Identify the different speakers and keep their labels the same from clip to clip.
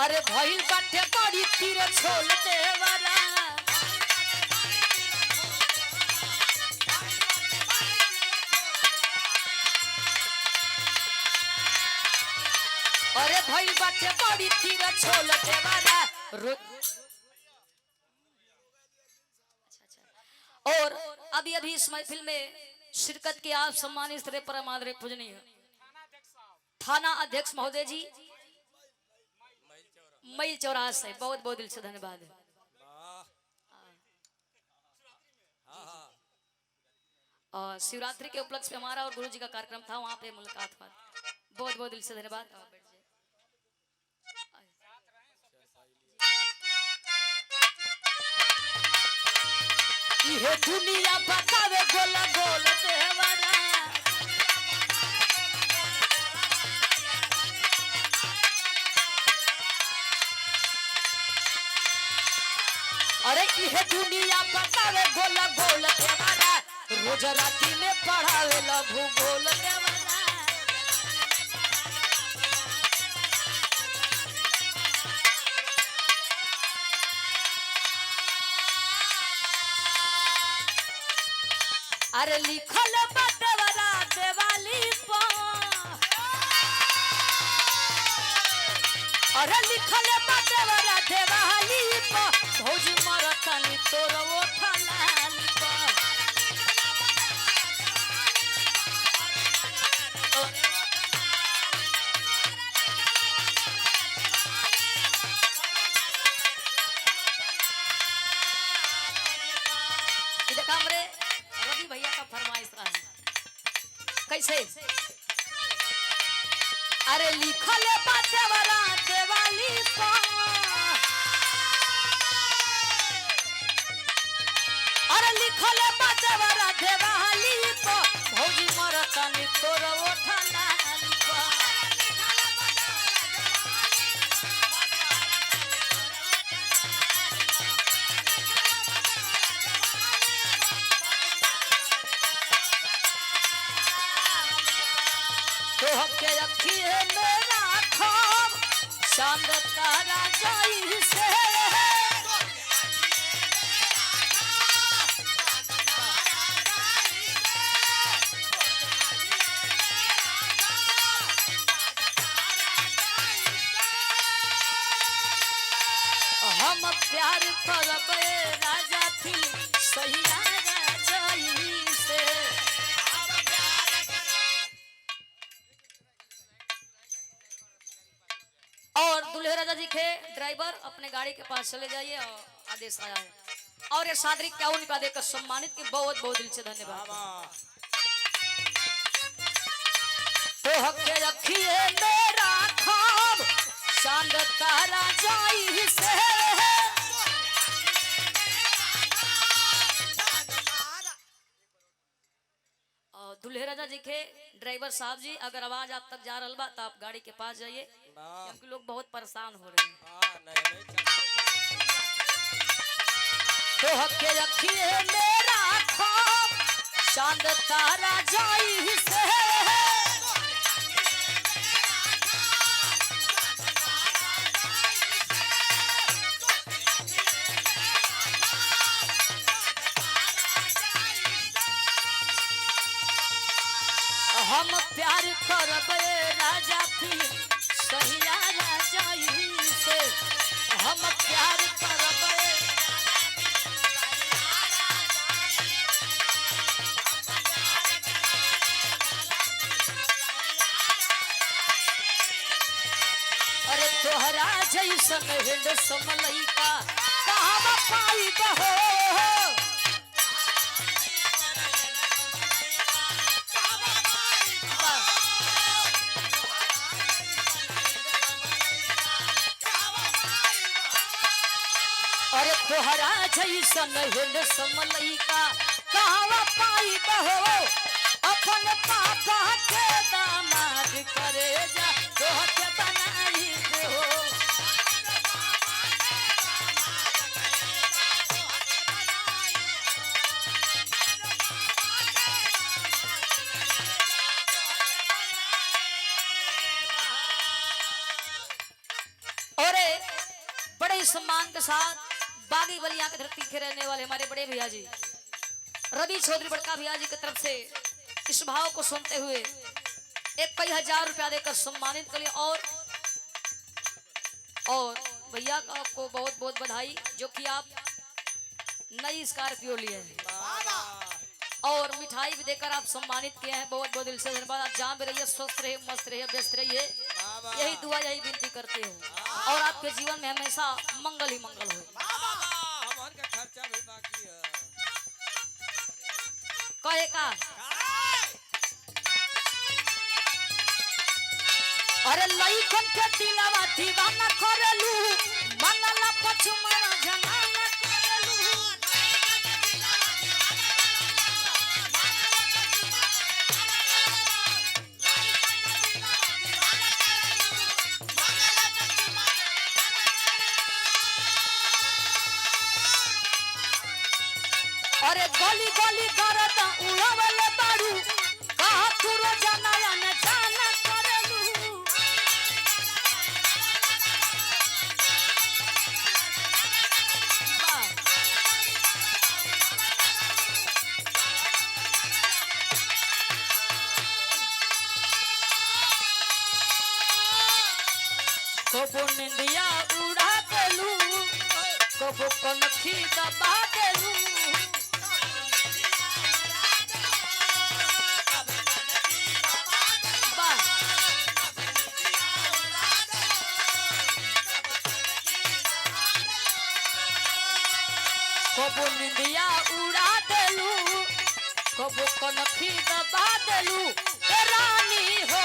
Speaker 1: अरे भइल बाटे बड़ी तीर छोल देवरा अरे भइल बाटे बड़ी तीर छोल देवरा और अभी अभी इस महफिल में शिरकत की आप सम्मानित श्री परम आदरणीय पूजनीय थाना अध्यक्ष महोदय जी मई चौराहा से बहुत बहुत दिल से धन्यवाद। और शिवरात्रि के उपलक्ष्य में हमारा और गुरु जी का कार्यक्रम था, वहां पे मुलाकात हुआ। बहुत बहुत दिल से धन्यवाद। ये दुनिया बतावे गोला गोल देवरा अरे ये दुनिया बतावे गोला गोल देवरा रोज राती में पढ़ावे ला भूगोल देवरा अरे लिखल बटवरा देवाली पर अरे लिखल बटवरा देवाली पर भौजी मरतनी तोर ओठा लाली पर देखा हमरे रवि भैया का फरमाइश रहा कैसे अरे लिखल बटवरा देवाली पर अरे लिखल बटवरा देवाली पर भौजी मरतनी तोर ओठा लाली पर तो हके अखिए मेरा खाब चांद तारा जाई से हम प्यार करबे राजा थी सहिया राजाई से और दुल्हे राजा जी के ड्राइवर अपने गाड़ी के पास चले जाइए और आदेश आया है और ये सादरी क्या उनका देकर सम्मानित की बहुत बहुत दिल से धन्यवाद। तो हके रखिए मेरा खाब चांद तारा जाई से दुल्हे राजा जी के ड्राइवर साहब जी अगर आवाज आप तक जा रहा बा तो आप गाड़ी के पास जाइए क्योंकि लोग बहुत परेशान हो रहे हैं। तो हके रखिए मेरा खाब चांद तारा जाई से हम प्यार करबे राजा थी सहिया राजाई से हम प्यार करबे अरे तोहरा जैसन हिंद समलैका कहाँ पाई बहो अरे तोहरा जैसन हिंद समलैका कहाँ पाई बहो अपन पापा के दामाद करे जा तोहके बनाई देहो अरे सम्मान के साथ बागी बलिया की धरती के रहने वाले हमारे बड़े भैया जी रवि चौधरी बड़का भैया जी की तरफ से इस भाव को सुनते हुए एक कई हजार रुपया देकर सम्मानित करिए। और भैया का आपको बहुत बहुत बधाई जो कि आप नई स्कॉर्पियो लिए हैं और मिठाई भी देकर आप सम्मानित किए हैं। बहुत बहुत दिल से धन्यवाद। आप जहाँ भी रहिए स्वस्थ रहिए, मस्त रहिए, व्यस्त रहिए, यही दुआ यही विनती करते हो और आपके जीवन में हमेशा मंगल ही मंगल हो। कहे का अरे लइकन के दिलवा दीवाना करलू मनला पछुमरा जनाना करलू अरे गली गली करता उड़ावले बाड़ू कहा तू रोजाना या न जाना करलू कबो निंदिया उड़ा देलू कबो कनखी दबा देलू कबो निंदिया उड़ा देलू कबो कनखी दबा देलू ए रानी हो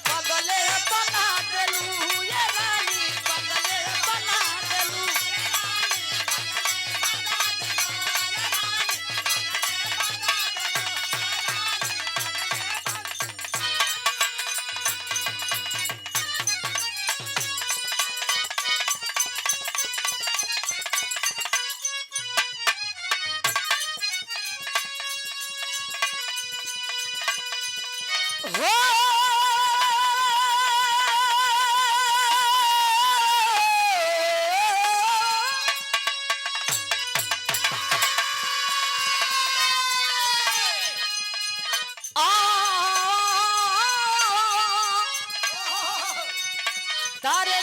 Speaker 1: पगले बना देलू ये रानी पगले बना देलू हो तारे